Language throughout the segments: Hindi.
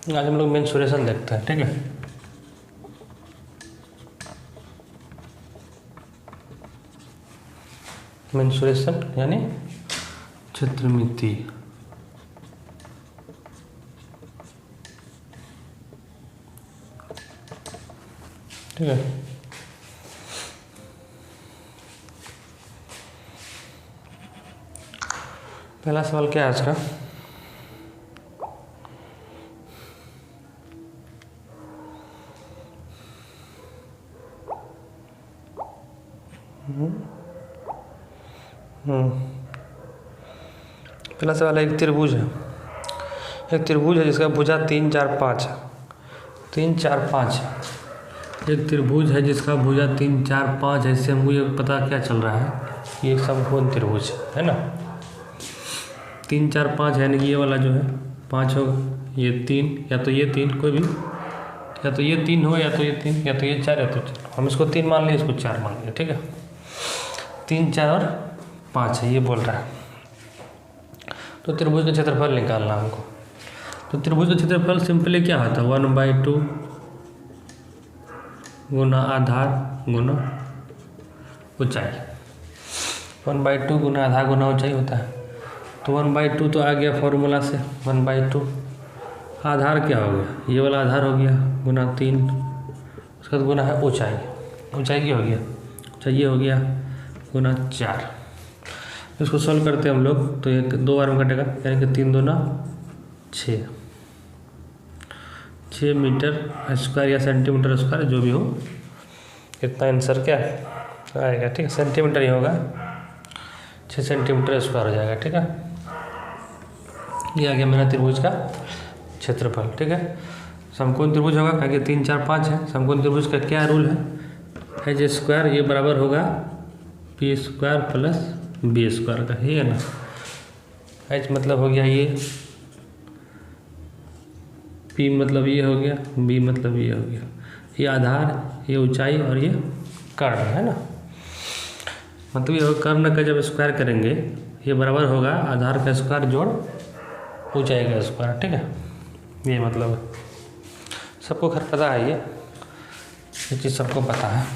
आज हम लोग मेंसुरेशन देखते हैं, ठीक है। मेंसुरेशन यानी क्षेत्रमिति। ठीक है। पहला सवाल क्या है आज का? पहला सवाल है, एक त्रिभुज है। एक त्रिभुज है जिसका भुजा 3, 4, 5 है। 3, 4, 5 है। एक त्रिभुज है जिसका भुजा 3, 4, 5 है। इससे हमको ये पता क्या चल रहा है, ये एक समकोण त्रिभुज है ना। 3, 4, 5 है, यानी कि ये वाला जो है 5 होगा, ये 3, या तो ये 3 कोई भी, या तो ये 3 हो, या तो ये 3, या तो ये 4, या तो 4। हम इसको 3 मान लिया, इसको 4 मान लिया, ठीक है। 3, 4 और 5 है, ये बोल रहा है। तो त्रिभुज का क्षेत्रफल निकालना हमको। तो त्रिभुज का क्षेत्रफल सिंपली क्या होता है, 1/2 गुना आधार गुना ऊंचाई। 1/2 गुना आधार गुना ऊंचाई होता है। तो 1/2 तो आ गया फॉर्मूला से, 1/2। आधार क्या हो गया, ये वाला आधार हो गया, गुना 3, उसका बाद गुना है ऊंचाई। ऊंचाई क्या हो गया, ऊंचाई ये हो गया, गुना 4। इसको सॉल्व करते हैं हम लोग, तो एक 2 बार में कटेगा, यानी कि 3 दूना 6 मीटर स्क्वायर या सेंटीमीटर स्क्वायर जो भी हो, इतना आंसर क्या आएगा, ठीक है। सेंटीमीटर ही होगा, 6 सेंटीमीटर स्क्वायर हो जाएगा, ठीक है। ये आ गया मेरा त्रिभुज का क्षेत्रफल, ठीक है। समकोण त्रिभुज होगा, क्योंकि 3, 4, 5 है। समकोण त्रिभुज का क्या रूल है, एच स्क्वायर ये बराबर होगा p square plus b square का, ही है ना। एच मतलब हो गया ये, पी मतलब ये हो गया, बी मतलब ये हो गया। ये आधार, ये ऊंचाई और ये कर्ण है ना। मतलब ये कर्ण का जब स्क्वायर करेंगे, ये बराबर होगा आधार का स्क्वायर जोड़ ऊंचाई का स्क्वायर, ठीक है। ये मतलब सबको खैर पता है, ये चीज़ सबको पता है।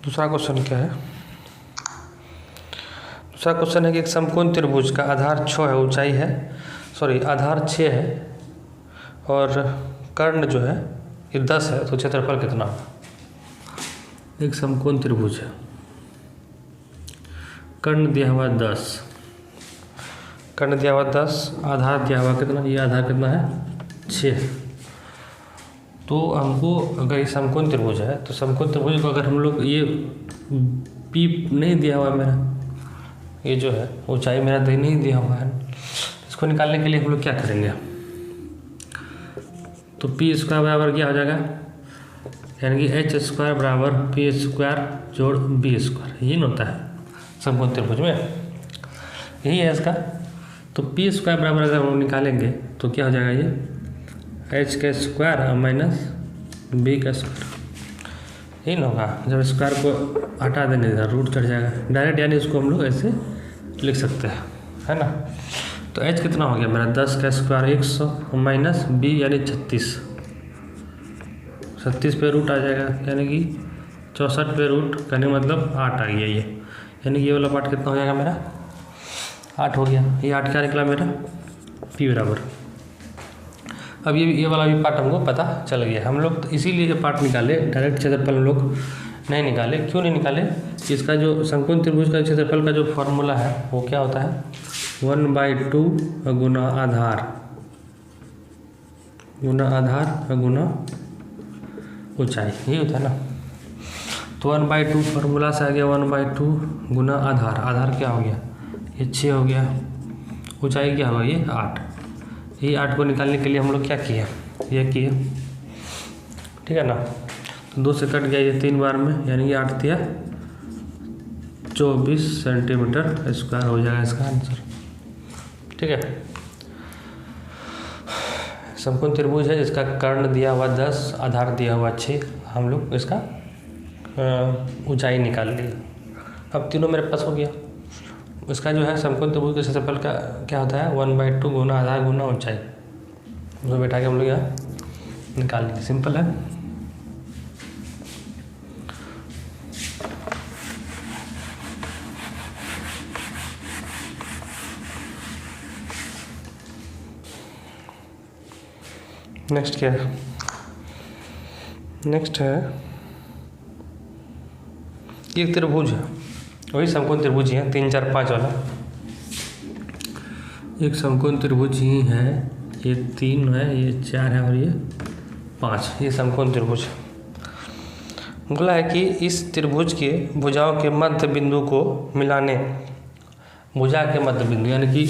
दूसरा क्वेश्चन क्या है, दूसरा क्वेश्चन है कि एक समकोण त्रिभुज का आधार 6 है, ऊंचाई है, सॉरी आधार 6 है और कर्ण जो है ये 10 है, तो क्षेत्रफल कितना होगा। एक समकोण त्रिभुज है, कर्ण दिया हुआ 10, कर्ण दिया हुआ 10, आधार दिया हुआ कितना, ये आधार कितना है 6। तो हमको अगर ये समकोण त्रिभुज है, तो समकोण त्रिभुज को अगर हम लोग, ये पी नहीं दिया हुआ मेरा, ये जो है ऊंचाई मेरा नहीं दिया हुआ है, इसको निकालने के लिए हम लोग क्या करेंगे, तो पी स्क्वायर बराबर क्या हो जाएगा, यानी कि एच स्क्वायर बराबर पी स्क्वायर जोड़ बी स्क्वायर, यही होता है समकोण त्रिभुज में, यही है इसका। तो पी स्क्वायर बराबर अगर हम निकालेंगे तो क्या हो जाएगा, ये एच का स्क्वायर माइनस बी का स्क्वायर, यही ना होगा। जब स्क्वायर को हटा देंगे इधर रूट चढ़ जाएगा डायरेक्ट, यानी इसको हम लोग ऐसे लिख सकते हैं, है ना। तो एच कितना हो गया मेरा, 10 का स्क्वायर 100 माइनस बी यानी 36, 36 पे रूट आ जाएगा, यानी कि 64 पे रूट करने मतलब 8 आ गया ये, यानी कि ये वाला पार्ट कितना हो जाएगा मेरा 8 हो गया। ये 8 क्या निकला मेरा, पी बराबर। अब ये वाला भी पार्ट हमको पता चल गया। हम लोग तो इसीलिए ये पार्ट निकाले, डायरेक्ट क्षेत्रफल हम लोग नहीं निकाले। क्यों नहीं निकाले, इसका जो समकोण त्रिभुज का क्षेत्रफल का जो फॉर्मूला है वो क्या होता है, 1/2 गुना आधार गुना ऊंचाई, यही होता है ना। तो 1/2 फॉर्मूला से आ गया 1/2 गुना आधार, आधार क्या हो गया, ये 6 हो गया, ऊंचाई क्या होगा ये 8। ये 8 को निकालने के लिए हम लोग क्या किए, ये किए, ठीक है ना। तो 2 से कट गया ये 3 बार में, यानी कि 8 दिया 24 सेंटीमीटर स्क्वायर हो जाएगा इसका आंसर, ठीक है। समकोण त्रिभुज है जिसका कर्ण दिया हुआ 10, आधार दिया हुआ 6, हम लोग इसका ऊंचाई निकाल ली। अब तीनों मेरे पास हो गया, उसका जो है समकोण त्रिभुज के क्षेत्रफल का क्या होता है 1/2 गुना आधार गुना ऊंचाई। उसको बैठा के हम लोग यहाँ निकाल लेंगे, सिंपल है। नेक्स्ट क्या है, नेक्स्ट है एक त्रिभुज है, वही समकोण त्रिभुज ही है 3 4 5 वाला। एक समकोण त्रिभुज ही है, ये 3 है, ये 4 है और ये 5, ये समकोण त्रिभुज। बोला है कि इस त्रिभुज के भुजाओं के मध्य बिंदु को मिलाने, भुजा के मध्य बिंदु यानी कि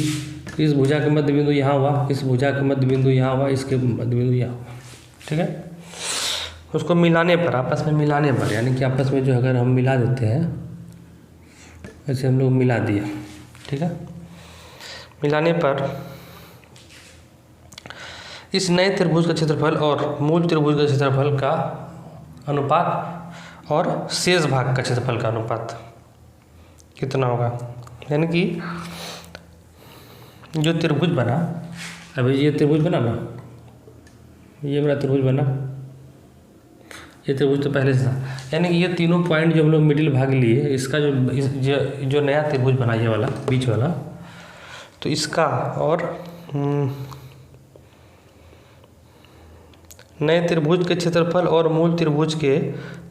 इस भुजा के मध्य बिंदु यहाँ हुआ, इस भुजा के मध्य बिंदु यहाँ हुआ, इसके मध्य बिंदु यहाँ हुआ, ठीक है। उसको मिलाने पर, आपस में मिलाने पर, यानी कि आपस में जो अगर हम मिला देते हैं, ऐसे हम लोग मिला दिया, ठीक है। मिलाने पर इस नए त्रिभुज का क्षेत्रफल और मूल त्रिभुज का क्षेत्रफल का अनुपात और शेष भाग का क्षेत्रफल का अनुपात कितना होगा। यानी कि जो त्रिभुज बना, अभी ये त्रिभुज बना ना, ये मेरा त्रिभुज बना, ये त्रिभुज तो पहले से था, यानी कि ये तीनों पॉइंट जो हम लोग मिडिल भाग लिए, इसका जो नया त्रिभुज बना, ये वाला बीच वाला, तो इसका और नए त्रिभुज के क्षेत्रफल और मूल त्रिभुज के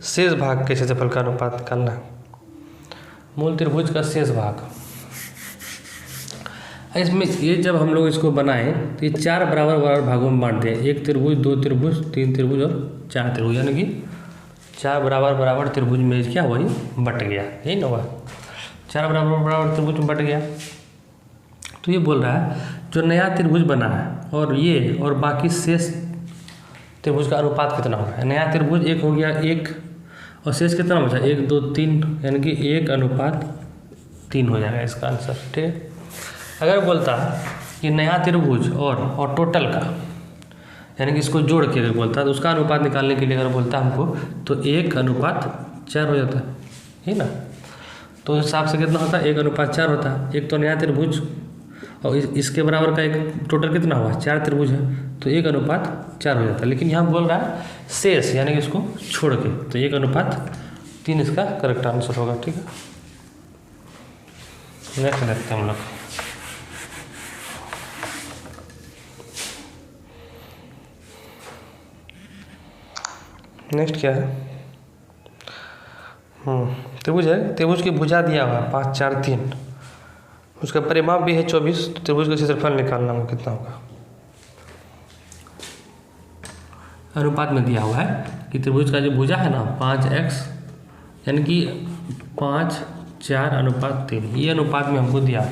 शेष भाग के क्षेत्रफल का अनुपात निकालना है। मूल त्रिभुज का शेष भाग, इसमें ये जब हम लोग इसको बनाएं तो ये 4 बराबर बराबर भागों में बांट दें, 1 त्रिभुज, 2 त्रिभुज, 3 त्रिभुज और 4 त्रिभुज, यानी कि 4 बराबर बराबर त्रिभुज में क्या हुआ, ये बट गया, यही ना हुआ, 4 बराबर बराबर त्रिभुज में बट गया। तो ये बोल रहा है जो नया त्रिभुज बना है और ये और बाकी शेष त्रिभुज का अनुपात कितना होगा। नया त्रिभुज 1 हो गया, 1 और शेष कितना बचा, 1 2 3, यानी कि 1:3 हो जाएगा इसका आंसर, ठीक है। अगर बोलता कि नया त्रिभुज और टोटल का, यानी कि इसको जोड़ के अगर बोलता तो उसका अनुपात निकालने के लिए अगर बोलता हमको तो 1:4 हो जाता है, है ना। तो उस हिसाब से कितना होता है, 1:4 होता है। एक तो नया त्रिभुज और इसके बराबर का एक टोटल कितना हुआ, 4 त्रिभुज है, तो 1:4 हो जाता है। लेकिन यहाँ बोल रहा है शेष, यानी कि इसको छोड़ के, तो 1:3 इसका करेक्ट आंसर होगा, ठीक है। नेक्स्ट देखते हैं हम लोग। नेक्स्ट क्या है, त्रिभुज है, त्रिभुज की भुजा दिया हुआ 5 4 3, उसका परिमाप भी है 24, तो त्रिभुज का क्षेत्रफल निकालना होगा कितना होगा। अनुपात में दिया हुआ है कि त्रिभुज का जो भुजा है ना 5x, यानी कि 5 4:3, ये अनुपात में हमको दिया,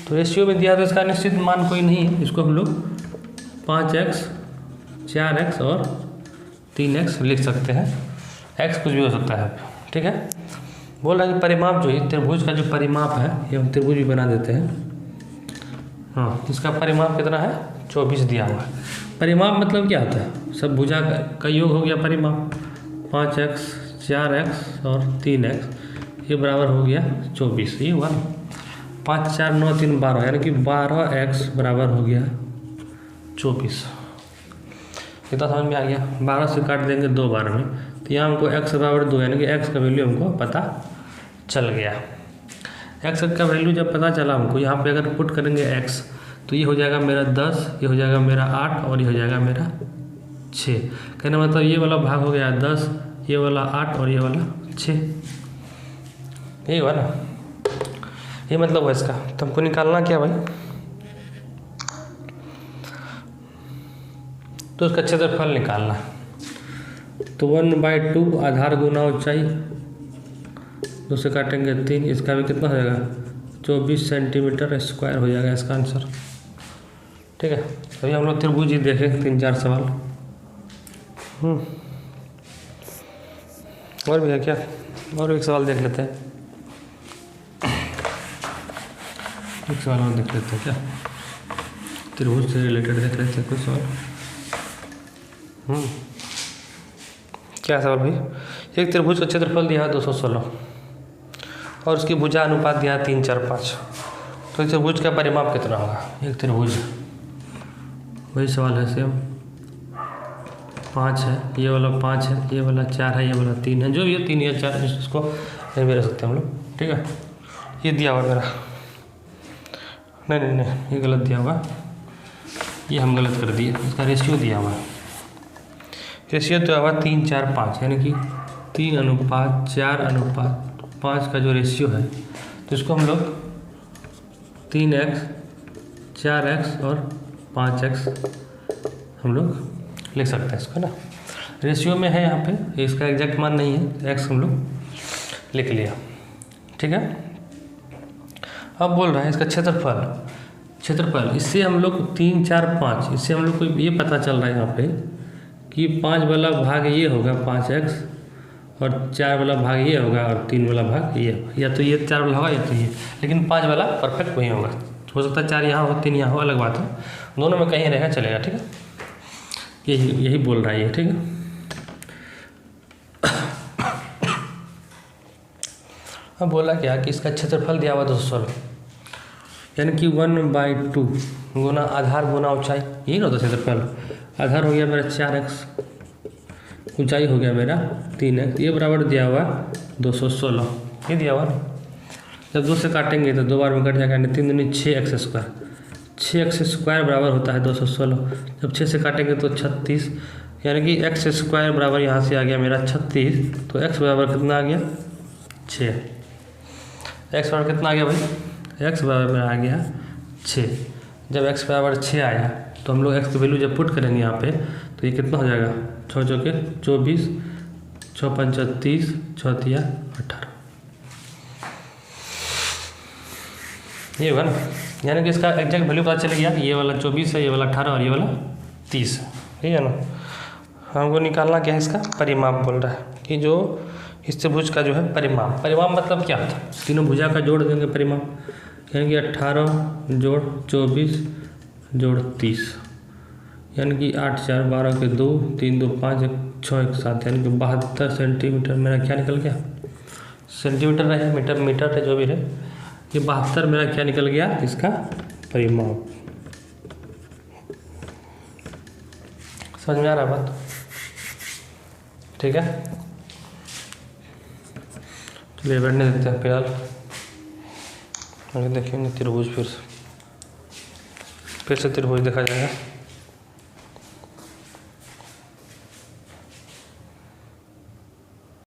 तो रेशियो में दिया तो इसका निश्चित मान कोई नहीं है, इसको हम लोग 5x 4x और 3x लिख सकते हैं, x कुछ भी हो सकता है, ठीक है। बोल रहा है कि परिमाप जो है त्रिभुज का जो परिमाप है, ये हम त्रिभुज भी बना देते हैं, हाँ, इसका परिमाप कितना है 24 दिया हुआ है। परिमाप मतलब क्या होता है, सब भुजा का योग हो गया परिमाप, 5x 4x और 3x, ये बराबर हो गया 24, ये हुआ 5 4 9 3 12, यानी कि 12x बराबर हो गया 24। इतना समझ में आ गया। 12 से काट देंगे 2 बार में, तो यहाँ हमको x बराबर 2, यानी कि x का वैल्यू हमको पता चल गया। x का वैल्यू जब पता चला हमको, यहाँ पे अगर पुट करेंगे x, तो ये हो जाएगा मेरा 10, ये हो जाएगा मेरा 8 और ये हो जाएगा मेरा 6। कहने मतलब ये वाला भाग हो गया 10, ये वाला 8 और ये वाला 6, यही हुआ ना, ये मतलब है इसका। तो हमको निकालना क्या भाई, तो उसका क्षेत्रफल निकालना, तो 1/2 आधार गुना ऊंचाई, 2 से काटेंगे 3, इसका भी कितना हो जाएगा 24 सेंटीमीटर स्क्वायर हो जाएगा इसका आंसर, ठीक है। अभी हम लोग त्रिभुज ही देखें 3 4 सवाल, और भी है क्या, और एक सवाल देख लेते हैं, एक सवाल और देख लेते हैं क्या, त्रिभुज से रिलेटेड देख लेते हैं कुछ सवाल। क्या सवाल भाई, एक त्रिभुज का क्षेत्रफल दिया है 216 और उसकी भुजा अनुपात दिया 3, 4, 5। तो इस त्रिभुज का परिमाप कितना होगा? एक त्रिभुज, वही सवाल है सेम, 5 है, ये वाला 5 है, ये वाला 4 है, ये वाला 3 है, जो भी है 3 या 4 इसको नहीं भी रख सकते हम लोग। ठीक है, ये दिया हुआ मेरा, नहीं, ये गलत दिया हुआ, ये हम गलत कर दिए। इसका रेशियो दिया हुआ है, रेशियो दिया हुआ 3, 4, 5, यानी कि 3:4:5 का जो रेशियो है, तो इसको हम लोग 3x, 4x और 5x हम लोग लिख सकते हैं इसको ना। रेशियो में है यहाँ पे, इसका एग्जैक्ट मान नहीं है, x हम लोग लिख लिया। ठीक है, अब बोल रहा है इसका क्षेत्रफल, इससे हम लोग 3, 4, 5, इससे हम लोग को ये पता चल रहा है यहाँ पे कि 5 वाला भाग ये होगा 5x, और 4 वाला भाग ये होगा, और 3 वाला भाग ये होगा। या तो ये 4 वाला होगा या तो ये, लेकिन 5 वाला परफेक्ट वही होगा। हो सकता है 4 यहाँ हो, 3 यहाँ हो, अलग बात है, दोनों में कहीं रहेगा चलेगा। ठीक है, यही बोल रहा है ये। ठीक है, अब बोला क्या कि इसका क्षेत्रफल दिया हुआ 216, यानी कि 1/2 गुना आधार गुना ऊंचाई, यही ना होता क्षेत्रफल। आधार हो गया मेरा 4x, ऊंचाई हो गया मेरा 3x, ये बराबर दिया हुआ 216, ये दिया हुआ ना। जब 2 से काटेंगे तो 2 बार में कट जाएगा, 3 दूनी 6x², 6x² बराबर होता है 216। जब 6 से काटेंगे तो 36, यानी कि x² बराबर यहाँ से आ गया मेरा 36, तो x बराबर कितना आ गया? 6। x बराबर कितना आ गया भाई? x बराबर मेरा आ गया 6। जब x बराबर 6 आया तो हम लोग x की वैल्यू जब पुट करेंगे यहाँ पे, तो ये कितना हो जाएगा? 6 चौके 24, 6 पंचा 30, 6 तिया 18, ये होगा ना। यानी कि इसका एग्जैक्ट वैल्यू पता चल गया, ये वाला 24 है, ये वाला 18 और ये वाला 30 है। ठीक है ना। हमको निकालना क्या है? इसका परिमाप बोल रहा है कि जो इस त्रिभुज का जो है परिमाप मतलब क्या होता है? तीनों भुजा का जोड़ देंगे परिमाप, यानी कि 18 जोड़ 24 जोड़ 30, यानी कि 8 4 12 के 2, 3 2 5 1 6 1 7, यानी कि 72 सेंटीमीटर मेरा क्या निकल गया? सेंटीमीटर रहे, मीटर है, जो भी रहे, ये 72 मेरा क्या निकल गया? इसका परिमाप। समझ में आ रहा है बात? ठीक है, चलिए बैठने देते हैं फिलहाल, आगे देखेंगे त्रिभुज, फिर से त्रिभुज देखा जाएगा।